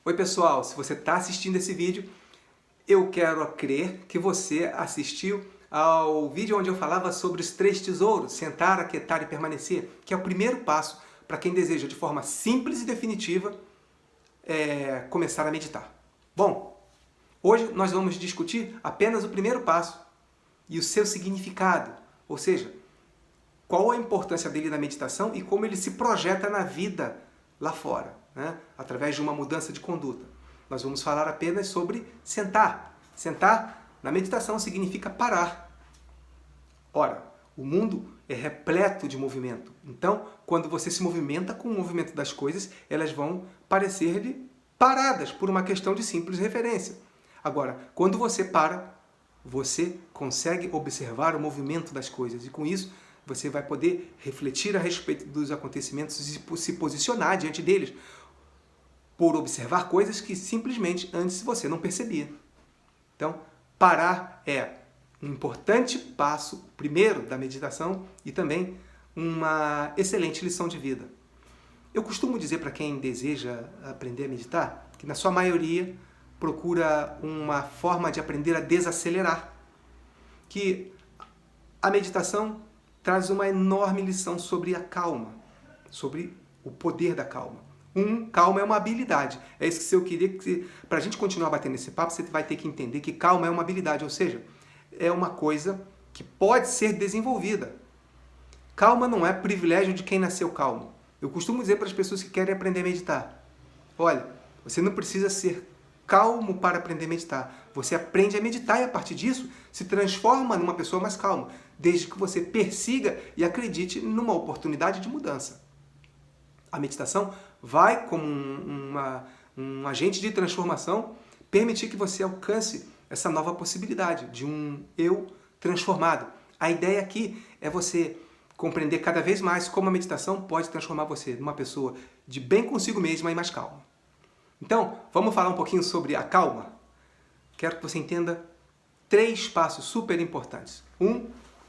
Oi pessoal, se você está assistindo esse vídeo, eu quero crer que você assistiu ao vídeo onde eu falava sobre os 3 tesouros, sentar, aquietar e permanecer, que é o primeiro passo para quem deseja de forma simples e definitiva começar a meditar. Bom, hoje nós vamos discutir apenas o primeiro passo e o seu significado, ou seja, qual a importância dele na meditação e como ele se projeta na vida lá fora, né? Através de uma mudança de conduta. Nós vamos falar apenas sobre sentar. Sentar na meditação significa parar. Ora, o mundo é repleto de movimento. Então, quando você se movimenta com o movimento das coisas, elas vão parecer-lhe paradas por uma questão de simples referência. Agora, quando você para, você consegue observar o movimento das coisas e com isso você vai poder refletir a respeito dos acontecimentos e se posicionar diante deles, por observar coisas que simplesmente antes você não percebia. Então, parar é um importante passo, primeiro, da meditação e também uma excelente lição de vida. Eu costumo dizer para quem deseja aprender a meditar, que na sua maioria procura uma forma de aprender a desacelerar, que a meditação traz uma enorme lição sobre a calma, sobre o poder da calma. Calma é uma habilidade. É isso que eu queria que, para a gente continuar batendo esse papo, você vai ter que entender que calma é uma habilidade, ou seja, é uma coisa que pode ser desenvolvida. Calma não é privilégio de quem nasceu calmo. Eu costumo dizer para as pessoas que querem aprender a meditar, olha, você não precisa ser calmo para aprender a meditar. Você aprende a meditar e a partir disso se transforma numa pessoa mais calma, desde que você persiga e acredite numa oportunidade de mudança. A meditação vai, como um agente de transformação, permitir que você alcance essa nova possibilidade de um eu transformado. A ideia aqui é você compreender cada vez mais como a meditação pode transformar você numa pessoa de bem consigo mesma e mais calma. Então, vamos falar um pouquinho sobre a calma? Quero que você entenda 3 passos super importantes.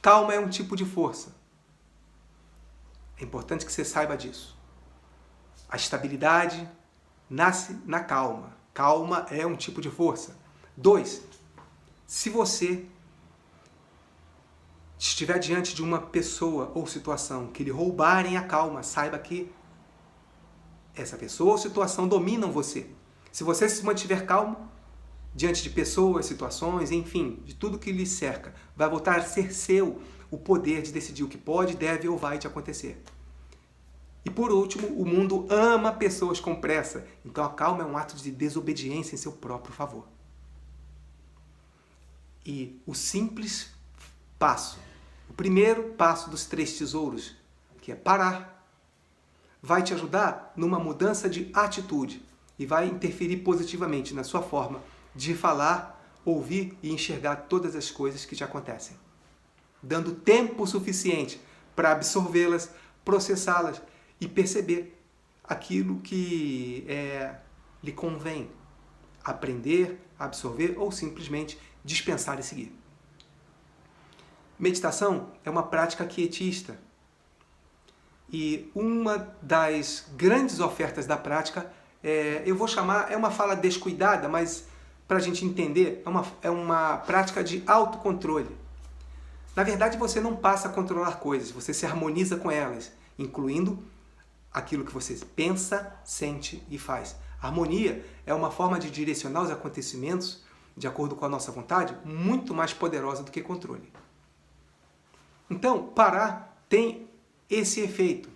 Calma é um tipo de força. É importante que você saiba disso. A estabilidade nasce na calma. Calma é um tipo de força. 2, se você estiver diante de uma pessoa ou situação que lhe roubarem a calma, saiba que essa pessoa ou situação dominam você. Se você se mantiver calmo diante de pessoas, situações, enfim, de tudo que lhe cerca, vai voltar a ser seu o poder de decidir o que pode, deve ou vai te acontecer. E por último, o mundo ama pessoas com pressa, então a calma é um ato de desobediência em seu próprio favor. E o simples passo, o primeiro passo dos 3 tesouros, que é parar, vai te ajudar numa mudança de atitude e vai interferir positivamente na sua forma de falar, ouvir e enxergar todas as coisas que te acontecem, dando tempo suficiente para absorvê-las, processá-las e perceber aquilo que lhe convém aprender, absorver ou simplesmente dispensar e seguir. Meditação é uma prática quietista. E uma das grandes ofertas da prática, eu vou chamar, é uma fala descuidada, mas para a gente entender, é uma prática de autocontrole. Na verdade, você não passa a controlar coisas, você se harmoniza com elas, incluindo aquilo que você pensa, sente e faz. A harmonia é uma forma de direcionar os acontecimentos de acordo com a nossa vontade, muito mais poderosa do que controle. Então, parar tem esse efeito.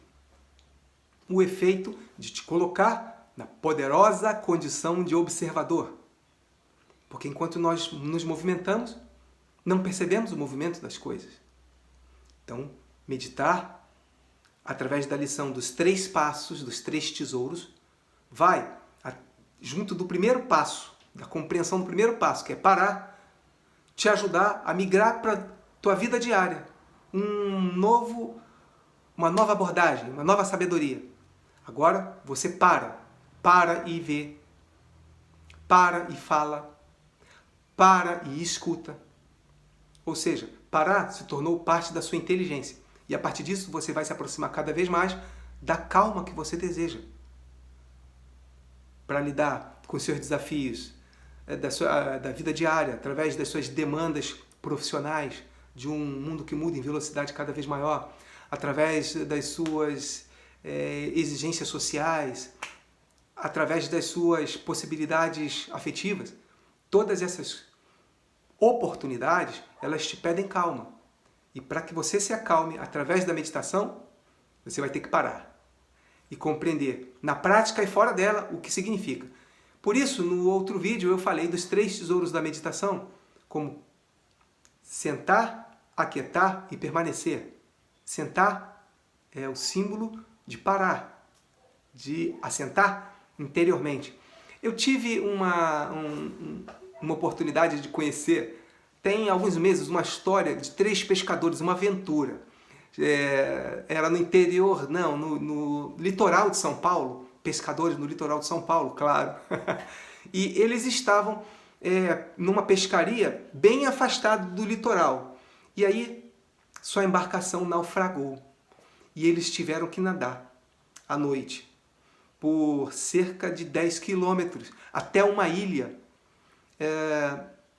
O efeito de te colocar na poderosa condição de observador. Porque enquanto nós nos movimentamos, não percebemos o movimento das coisas. Então, meditar, através da lição dos 3 passos, dos 3 tesouros, vai, junto do primeiro passo, da compreensão do primeiro passo, que é parar, te ajudar a migrar para a tua vida diária. Uma nova abordagem, uma nova sabedoria. Agora você para e vê, para e fala, para e escuta. Ou seja, parar se tornou parte da sua inteligência. E a partir disso você vai se aproximar cada vez mais da calma que você deseja. para lidar com os seus desafios da vida diária, através das suas demandas profissionais, de um mundo que muda em velocidade cada vez maior, através das suas exigências sociais, através das suas possibilidades afetivas. Todas essas oportunidades, elas te pedem calma. E para que você se acalme através da meditação, você vai ter que parar e compreender, na prática e fora dela, o que significa. Por isso, no outro vídeo, eu falei dos 3 tesouros da meditação, como sentar, aquietar e permanecer. Sentar é o símbolo de parar, de assentar interiormente. Eu tive uma oportunidade de conhecer, tem alguns meses, uma história de 3 pescadores, uma aventura. Era no interior, não, no litoral de São Paulo, pescadores no litoral de São Paulo, claro. E eles estavam numa pescaria bem afastada do litoral. E aí sua embarcação naufragou. E eles tiveram que nadar à noite por cerca de 10 quilômetros até uma ilha.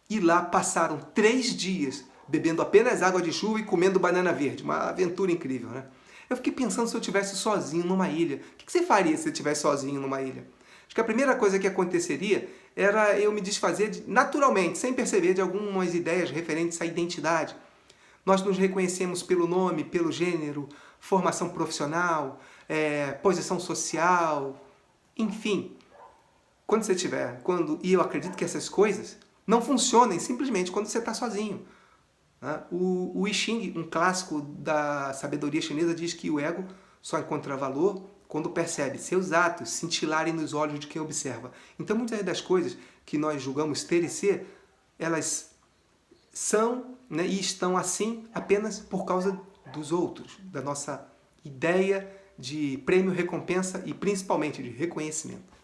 E lá passaram 3 dias bebendo apenas água de chuva e comendo banana verde. Uma aventura incrível, né? Eu fiquei pensando se eu estivesse sozinho numa ilha. O que você faria se você estivesse sozinho numa ilha? Acho que a primeira coisa que aconteceria era eu me desfazer naturalmente, sem perceber, de algumas ideias referentes à identidade. Nós nos reconhecemos pelo nome, pelo gênero, formação profissional, posição social, enfim. E eu acredito que essas coisas não funcionem simplesmente quando você está sozinho. O I Ching, um clássico da sabedoria chinesa, diz que o ego só encontra valor quando percebe seus atos cintilarem nos olhos de quem observa. Então, muitas das coisas que nós julgamos ter e ser, elas são, né, e estão assim apenas por causa dos outros, da nossa ideia de prêmio, recompensa e principalmente de reconhecimento.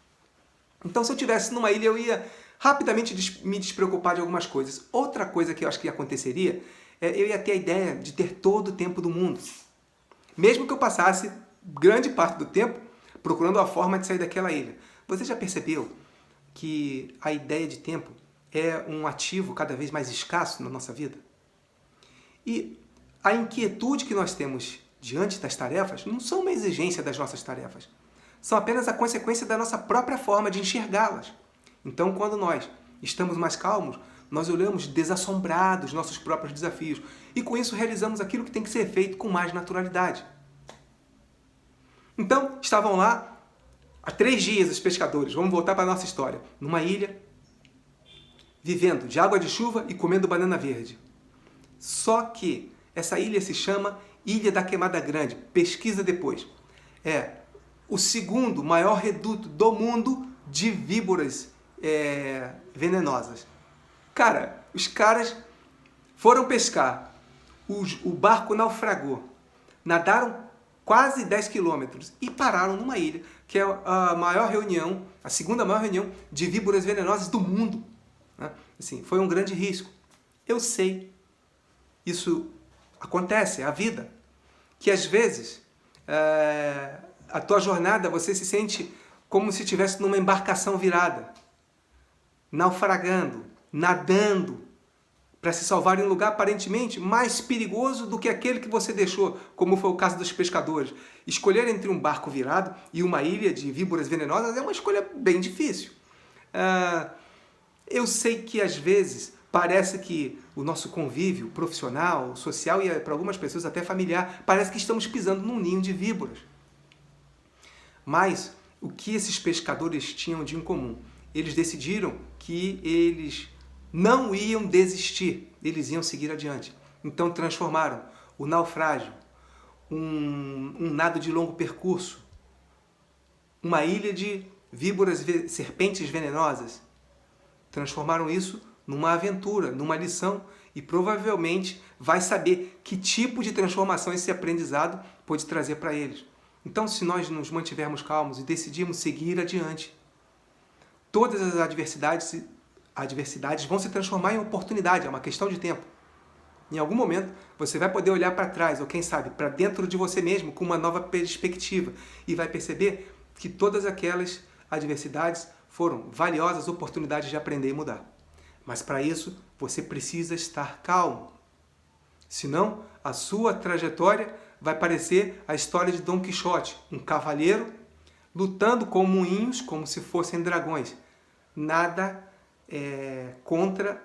Então, se eu estivesse numa ilha, eu ia rapidamente me despreocupar de algumas coisas. Outra coisa que eu acho que aconteceria, eu ia ter a ideia de ter todo o tempo do mundo. Mesmo que eu passasse grande parte do tempo procurando a forma de sair daquela ilha. Você já percebeu que a ideia de tempo é um ativo cada vez mais escasso na nossa vida? E a inquietude que nós temos diante das tarefas não são uma exigência das nossas tarefas. São apenas a consequência da nossa própria forma de enxergá-las. Então, quando nós estamos mais calmos, nós olhamos desassombrados nossos próprios desafios e com isso realizamos aquilo que tem que ser feito com mais naturalidade. Então, estavam lá há 3 dias os pescadores, vamos voltar para a nossa história, numa ilha, vivendo de água de chuva e comendo banana verde. Só que essa ilha se chama Ilha da Queimada Grande, pesquisa depois. É o segundo maior reduto do mundo de víboras venenosas. Cara, os caras foram pescar, o barco naufragou, nadaram quase 10 quilômetros e pararam numa ilha, que é a segunda maior reunião de víboras venenosas do mundo. Né? Assim, foi um grande risco. Eu sei, isso acontece, é a vida, que às vezes a tua jornada você se sente como se estivesse numa embarcação virada, naufragando, nadando, para se salvar em um lugar aparentemente mais perigoso do que aquele que você deixou, como foi o caso dos pescadores. Escolher entre um barco virado e uma ilha de víboras venenosas é uma escolha bem difícil. Eu sei que às vezes parece que o nosso convívio profissional, social e para algumas pessoas até familiar, parece que estamos pisando num ninho de víboras. Mas o que esses pescadores tinham de incomum? Eles decidiram que eles não iam desistir, eles iam seguir adiante. Então transformaram o naufrágio, um nado de longo percurso, uma ilha de víboras, serpentes venenosas, transformaram isso numa aventura, numa lição, e provavelmente vai saber que tipo de transformação esse aprendizado pode trazer para eles. Então, se nós nos mantivermos calmos e decidirmos seguir adiante, todas as adversidades vão se transformar em oportunidade, é uma questão de tempo. Em algum momento, você vai poder olhar para trás, ou quem sabe, para dentro de você mesmo, com uma nova perspectiva, e vai perceber que todas aquelas adversidades foram valiosas oportunidades de aprender e mudar. Mas para isso, você precisa estar calmo. Senão, a sua trajetória vai parecer a história de Dom Quixote, um cavaleiro lutando com moinhos como se fossem dragões. Nada contra,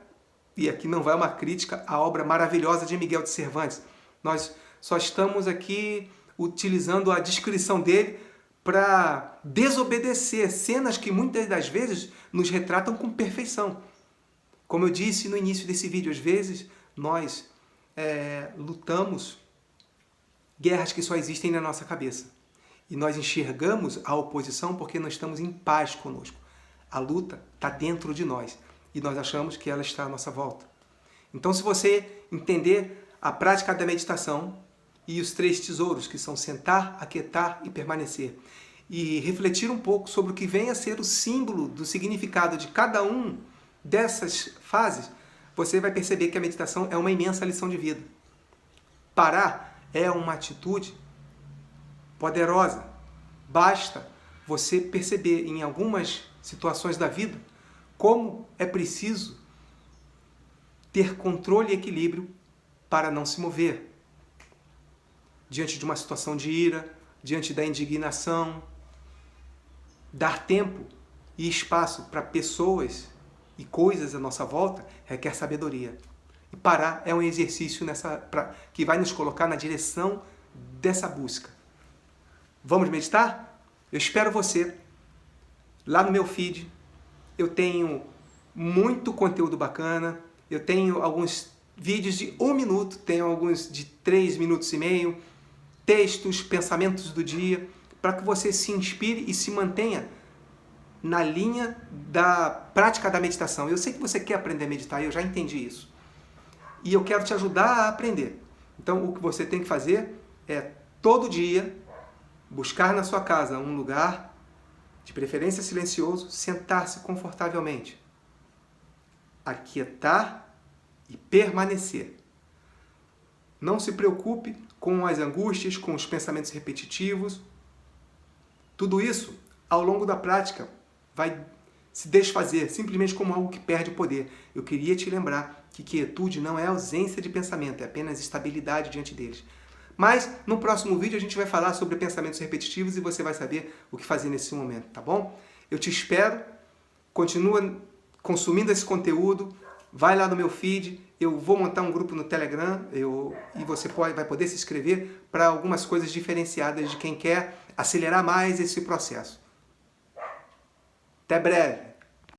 e aqui não vai uma crítica, a obra maravilhosa de Miguel de Cervantes. Nós só estamos aqui utilizando a descrição dele para desobedecer cenas que muitas das vezes nos retratam com perfeição. Como eu disse no início desse vídeo, às vezes nós lutamos guerras que só existem na nossa cabeça. E nós enxergamos a oposição porque não estamos em paz conosco. A luta está dentro de nós e nós achamos que ela está à nossa volta. Então, se você entender a prática da meditação e os 3 tesouros, que são sentar, aquietar e permanecer, e refletir um pouco sobre o que vem a ser o símbolo do significado de cada um dessas fases, você vai perceber que a meditação é uma imensa lição de vida. Parar é uma atitude poderosa. Basta você perceber em algumas situações da vida como é preciso ter controle e equilíbrio para não se mover diante de uma situação de ira, diante da indignação. Dar tempo e espaço para pessoas e coisas à nossa volta requer sabedoria. E parar é um exercício que vai nos colocar na direção dessa busca. Vamos meditar? Eu espero você lá no meu feed. Eu tenho muito conteúdo bacana. Eu tenho alguns vídeos de 1 minuto, tenho alguns de 3 minutos e meio, textos, pensamentos do dia, para que você se inspire e se mantenha na linha da prática da meditação. Eu sei que você quer aprender a meditar, eu já entendi isso. E eu quero te ajudar a aprender. Então, o que você tem que fazer é, todo dia, buscar na sua casa um lugar, de preferência silencioso, sentar-se confortavelmente, aquietar e permanecer. Não se preocupe com as angústias, com os pensamentos repetitivos. Tudo isso, ao longo da prática, vai se desfazer, simplesmente como algo que perde poder. Eu queria te lembrar que quietude não é ausência de pensamento, é apenas estabilidade diante deles. Mas no próximo vídeo a gente vai falar sobre pensamentos repetitivos e você vai saber o que fazer nesse momento, tá bom? Eu te espero, continua consumindo esse conteúdo, vai lá no meu feed, eu vou montar um grupo no Telegram e você vai poder se inscrever para algumas coisas diferenciadas de quem quer acelerar mais esse processo. Até breve!